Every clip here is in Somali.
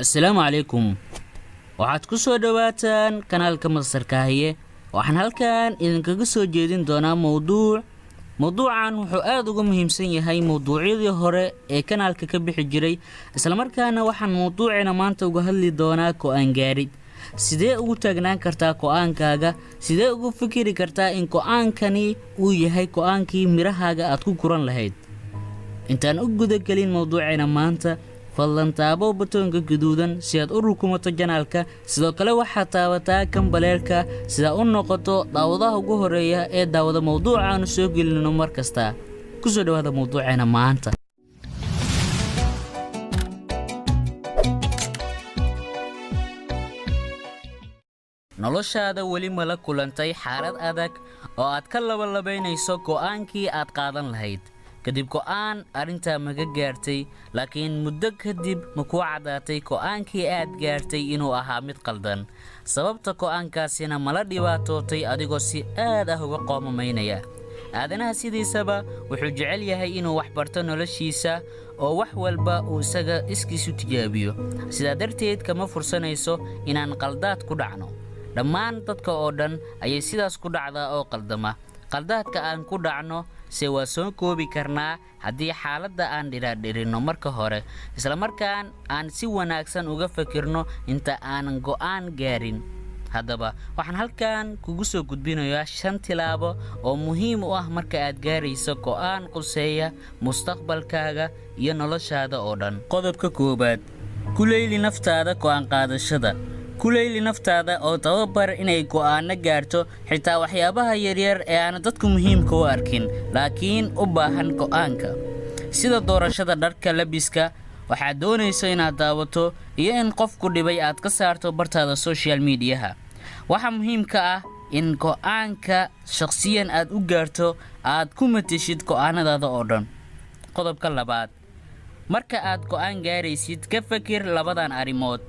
السلام عليكم. waxaad ku soo dhawaataan kanaalka Masarkaahiye. waxaan halkan idinkaga soo jeedin doonaa mowduucan wuxuu aad uga muhiimsan yahay mowduucyadii hore ee kanaalka ka bixi jiray, isla markaana waxaan mowduucina maanta uga hadli doonaa go'aan gaarid. sidee ugu taagnaan kartaa go'aankaaga? sidee ugu fikiri kartaa in go'aankani uu yahay go'aankii mirahaaga aad ku guran lahayd? intaan u guda gelin mowduucina maanta, fadlan taabo batoonka gaduudan si aad u rukumato janaalka. sidoo kale waxaad taabataa kambaleelka si aad u noqoto daawadaha ugu horeeya ee daawada mowduuca aanu soo gelino mar kasta. ku soo dhawaada mowduucina maanta. noloshaada weli ma la kulantay xaalad adag oo aad ka labalabaynayso go'aankii aad qaadan lahayd? kadib go'aan arrintaa maga gaartay, laakiin muddo kadib ma ku cadaatay go'aankii aad gaartay inuu ahaa mid qaldan. sababta go'aankaasina mala dhibaatootay adigoo si aad ah uga qoomamaynaya. aadanaha sidiisaba wuxuu jecel yahay inuu wax barto noloshiisa oo wax walba uu isaga iskiisu tijaabiyo. sidaa darteed kama fursanayso inaan qaldaad ku dhacno. dhammaan dadka oo dhan ayay sidaas ku dhacdaa oo qaldama. qaldaadka aan ku dhacno se waa soo koobi karnaa haddii xaaladda aan dhiraadhirinno marka hore, isla markaan aan si wanaagsan uga fikirno inta aanan go'aan gaarin. haddaba waxaan halkan kugu soo gudbinayaa 5 tilaabo oo muhiim u ah marka aad gaarayso go'aan quseeya mustaqbalkaaga iyo noloshaada oo dhan. qodobka koobaad: ku leeyli naftaada go'aan qaadashada. ku leeyli naftaada oo tababar inay go'aano gaarto xitaa waxyaabaha yaryar ee aan dadku muhiimka u arkin, laakiin u baahan go'aanka. sida doorashada dharka labiska, waxaad doonayso inaad daawato, iyo in qofku dhibay aad ka saarto bartaada social mediaha. waxa muhiimka ah in go'aanka shakhsiyan aad u gaarto aad ku matashid go'aanadaada oo dhan. qodobka labaad: marka aad go'aan gaaraysid ka fakir labadan arrimood.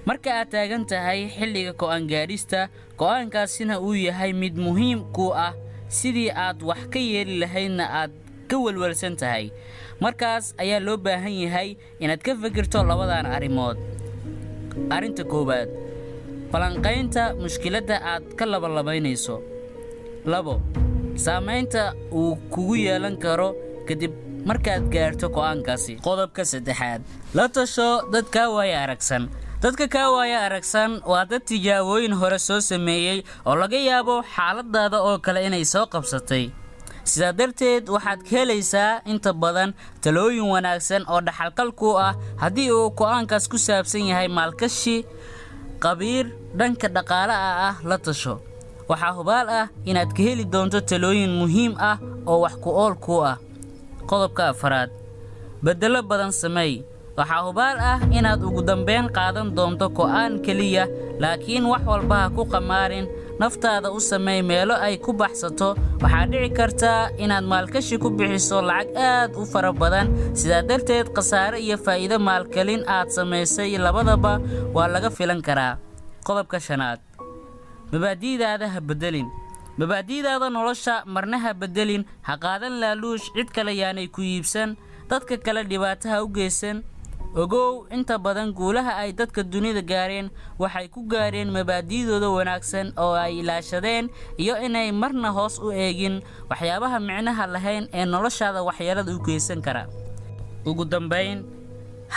marka aad taagan tahay xilliga go'aan gaarista, go'aankaasina uu yahay mid muhiim ku ah, sidii aad wax ka yeeli lahaydna aad ka walwalsan tahay, markaas ayaa loo baahan yahay inaad ka fikirto labadan arrimood. arrinta koowaad: falanqaynta mushkiladda aad ka labalabaynayso. 2. saamaynta uu kugu yeelan karo kadib markaad gaarto go'aankaasi. qodobka 3: la tasho dad kaa waaya aragsan. dadka kaa waaya aragsan waa dad tijaabooyin hore soo sameeyey oo laga yaabo xaaladaada oo kale inay soo qabsatay. sidaa darteed waxaad ka helaysaa inta badan talooyin wanaagsan oo dhaxalkal ku ah haddii uu go'aankaas ku saabsan yahay maalgashi. qabiir dhanka dhaqaalaha ah la tasho. waxaa hubaal ah inaad ka heli doonto talooyin muhiim ah oo wax ku ool ku ah. qodobka 4: beddelo badan sameey. waxaa hubaal ah inaad ugu dambeyn qaadan doonto go'aan keliya, laakiin wax walba ha ku qamaarin. naftaada u sameey meelo ay ku baxsato. waxaa dhici karta inaad maalgashi ku bixiso lacag aad u fara badan, sidaa darteed khasaare iyo faa'iido maalgelin aad samaysay labadaba waa laga filan karaa. qodobka 5: mabaadi'daada ha beddelin. mabaadi'daada nolosha marna ha beddelin. ha qaadan laaluush, cid kale yaanay ku iibsan, dadka kale dhibaato ha u geysan. ogow, inta badan guulaha ay dadka dunida gaareen waxay ku gaareen mabaadi'dooda wanaagsan oo ay ilaashadeen, iyo inay marna hoos u eegin waxyaabaha micnaha lahayn ee noloshaada waxyeelada u geysan kara. ugu dambayn,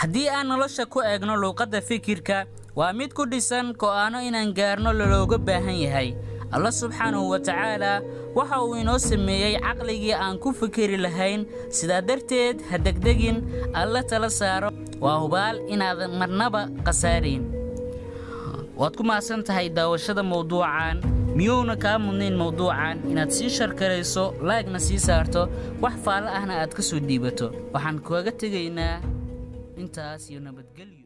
haddii aan nolosha ku eegno luuqadda fikirka, waa mid ku dhisan go'aano inaan gaarno looga baahan yahay. Allah subxaanahu wa tacaala waxa uu inoo sameeyey caqligii aan ku fikiri lahayn. sidaa darteed ha degdegin, alla tala saaro. waa hubaal inaadan marnaba khasaarayn. waad ku mahadsan tahay daawashada mowduucan. miyuuna kaa mudnayn mowduucan inaad sii sharkarayso, laagna sii saarto, wax faalo ahna aad ka soo dhiibato? waxaan kaga tegaynaa intaas iyo nabadgelyo.